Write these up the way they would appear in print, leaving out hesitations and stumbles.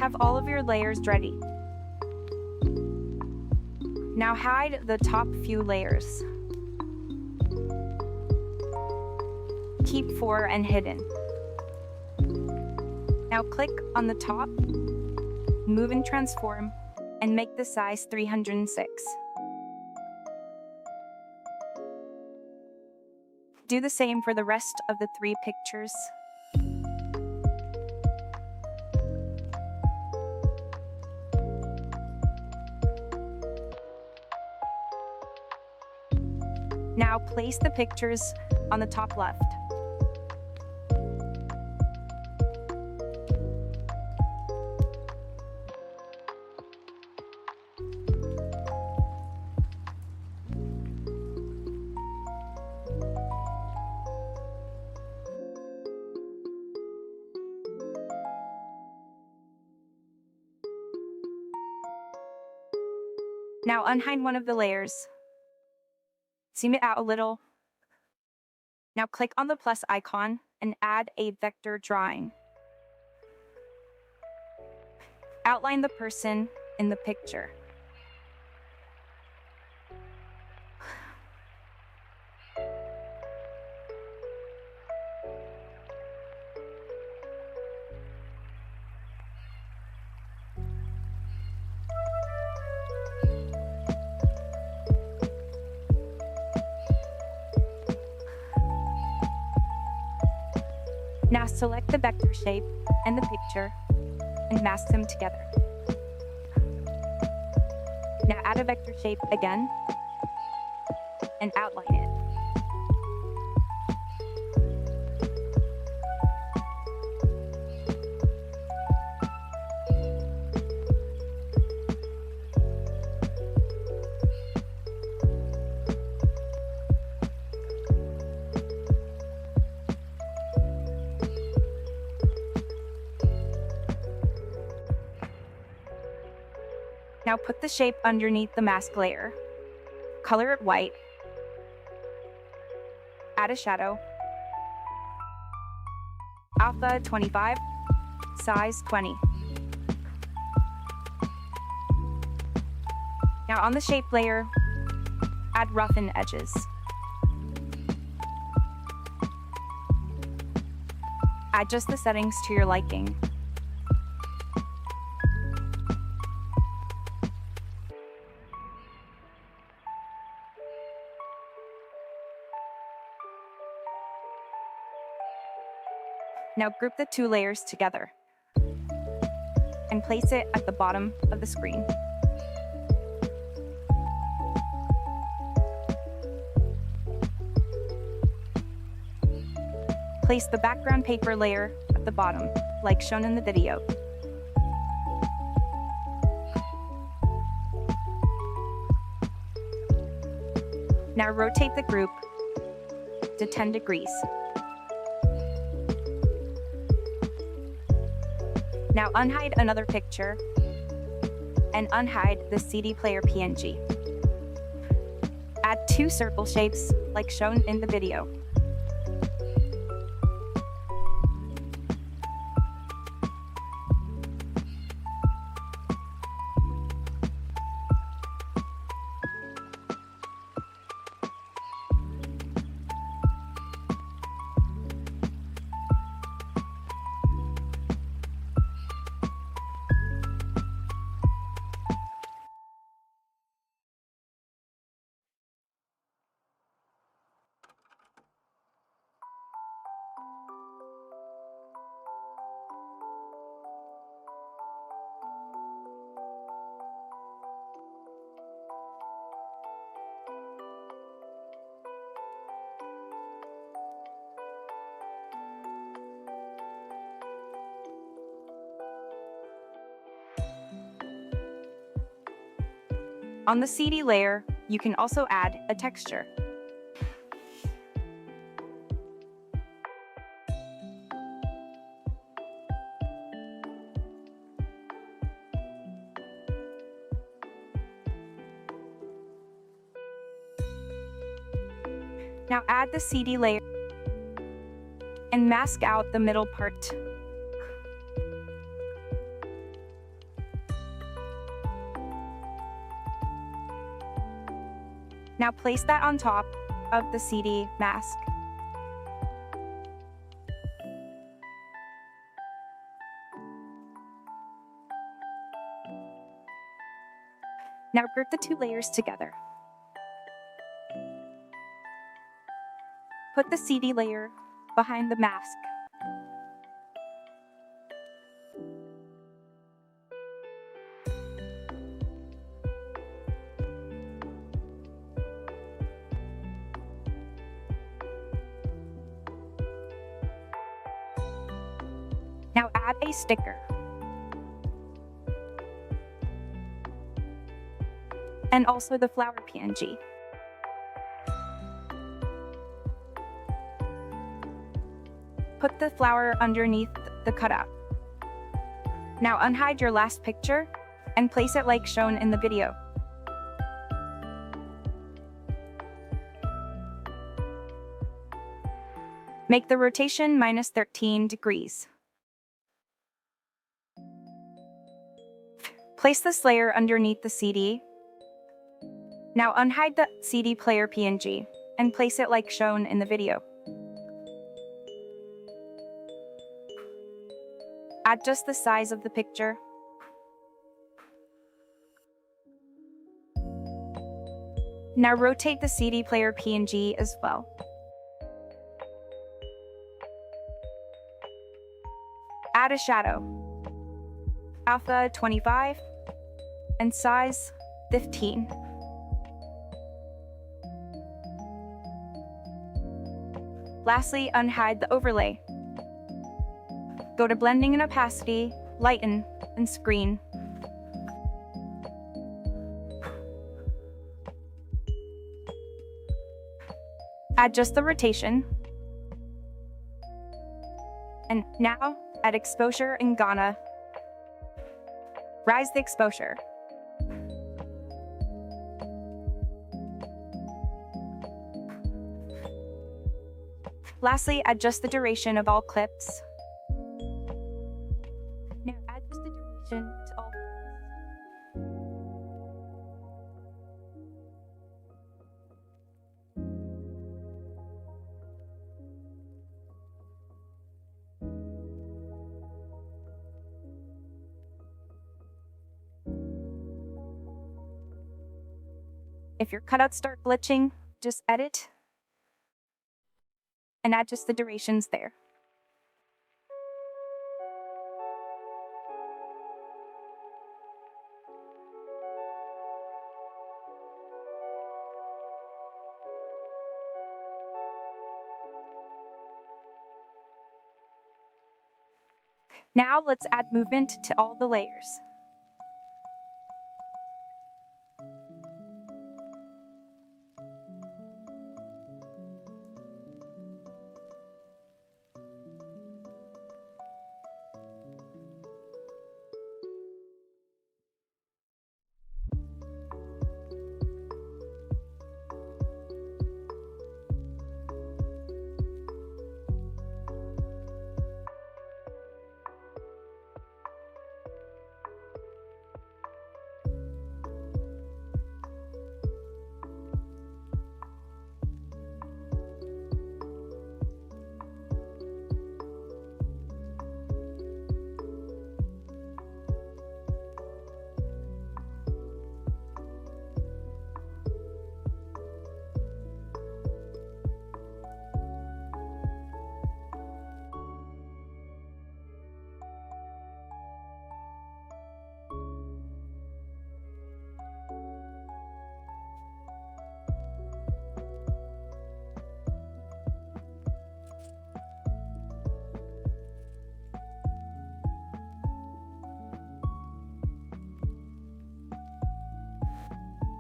Have all of your layers ready. Now hide the top few layers. Keep 4 and hidden. Now click on the top, move and transform, and make the size 306. Do the same for the rest of the 3 pictures. Now place the pictures on the top left. Now unhide one of the layers. Zoom it out a little. Now click on the plus icon and add a vector drawing. Outline the person in the picture. Now select the vector shape and the picture and mask them together. Now add a vector shape again and outline it. Now put the shape underneath the mask layer. Color it white. Add a shadow. Alpha 25, size 20. Now on the shape layer, add roughen edges. Adjust the settings to your liking. Now group the 2 layers together and place it at the bottom of the screen. Place the background paper layer at the bottom, like shown in the video. Now rotate the group to 10 degrees. Now unhide another picture and unhide the CD player PNG. Add 2 circle shapes like shown in the video. On the CD layer, you can also add a texture. Now add the CD layer and mask out the middle part. Now place that on top of the CD mask. Now group the two layers together. Put the CD layer behind the mask. Now add a sticker. And also the flower PNG. Put the flower underneath the cutout. Now unhide your last picture and place it like shown in the video. Make the rotation -13 degrees. Place this layer underneath the CD. Now unhide the CD player PNG and place it like shown in the video. Adjust the size of the picture. Now rotate the CD player PNG as well. Add a shadow. Alpha 25 and size 15. Lastly, unhide the overlay. Go to Blending and Opacity, Lighten, and Screen. Adjust the rotation. And now, add exposure and Ghana. Rise the exposure. Lastly, adjust the duration of all clips. Now adjust the duration to all clips. If your cutouts start glitching, just edit and adjust the durations there. Now let's add movement to all the layers.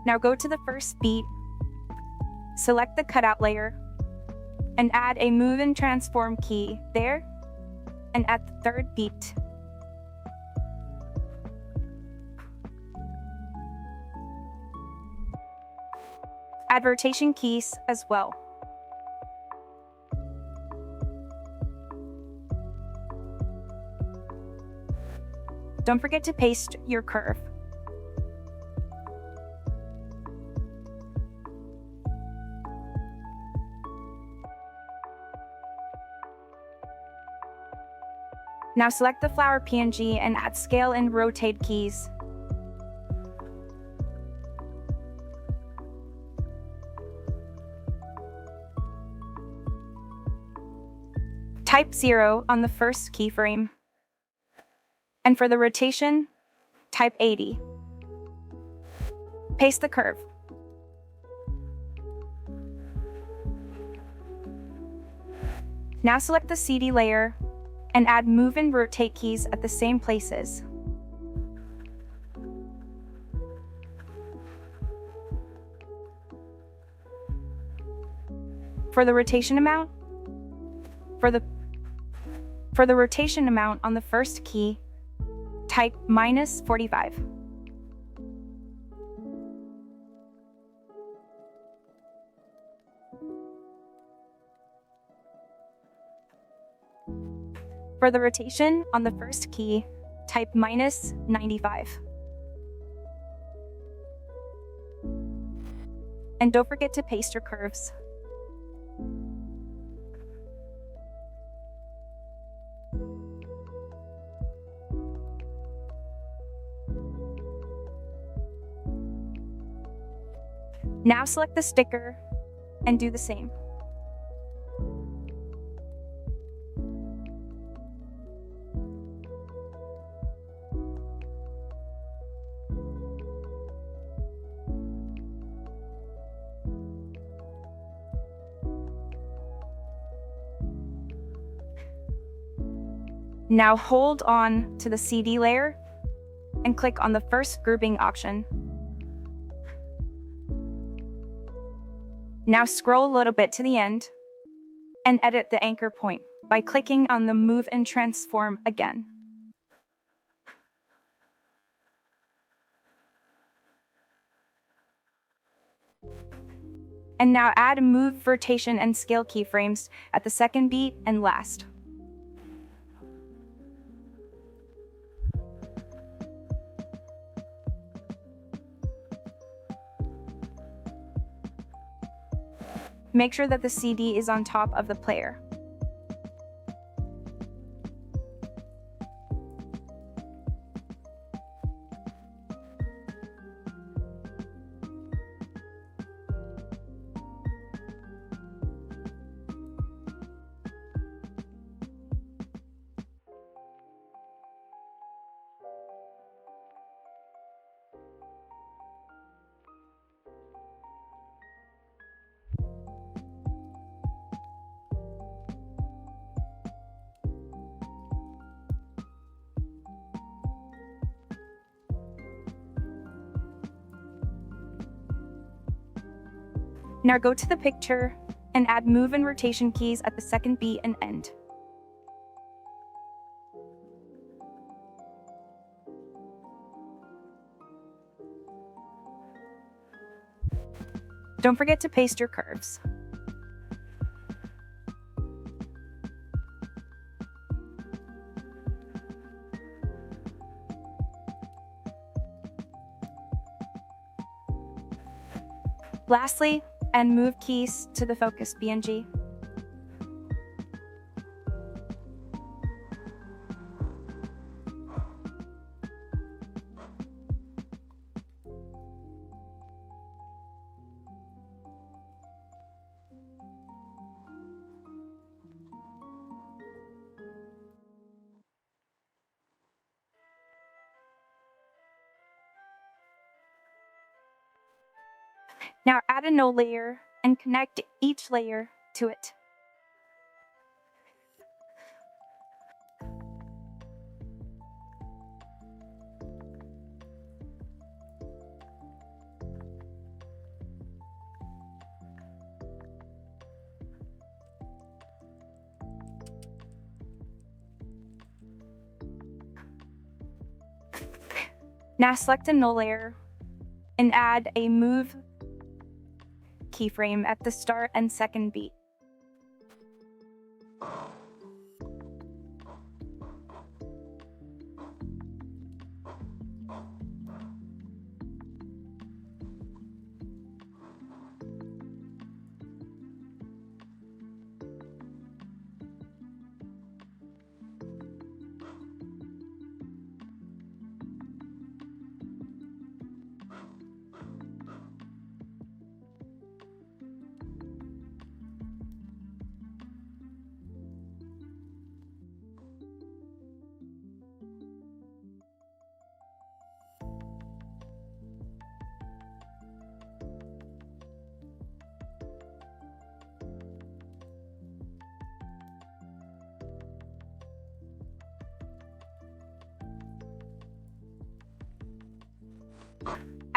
Now go to the first beat, select the cutout layer, and add a move and transform key there, and at the third beat. Add rotation keys as well. Don't forget to paste your curve. Now select the flower PNG and add scale and rotate keys. Type 0 on the first keyframe. And for the rotation, type 80. Paste the curve. Now select the CD layer and add move and rotate keys at the same places. For the rotation amount, on the first key, type -45. For the rotation on the first key, type -95. And don't forget to paste your curves. Now select the sticker and do the same. Now hold on to the CD layer and click on the first grouping option. Now scroll a little bit to the end and edit the anchor point by clicking on the Move and Transform again. And now add move, rotation, and scale keyframes at the second beat and last. Make sure that the CD is on top of the player. Now go to the picture and add move and rotation keys at the second beat and end. Don't forget to paste your curves. Lastly, add move keys to the focus PNG. Now add a node layer and connect each layer to it. Now select a node layer and add a move keyframe at the start and second beat.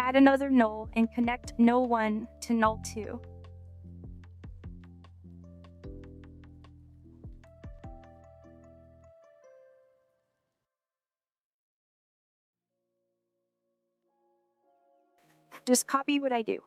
add another null and connect null1 to null2. Just copy what I do.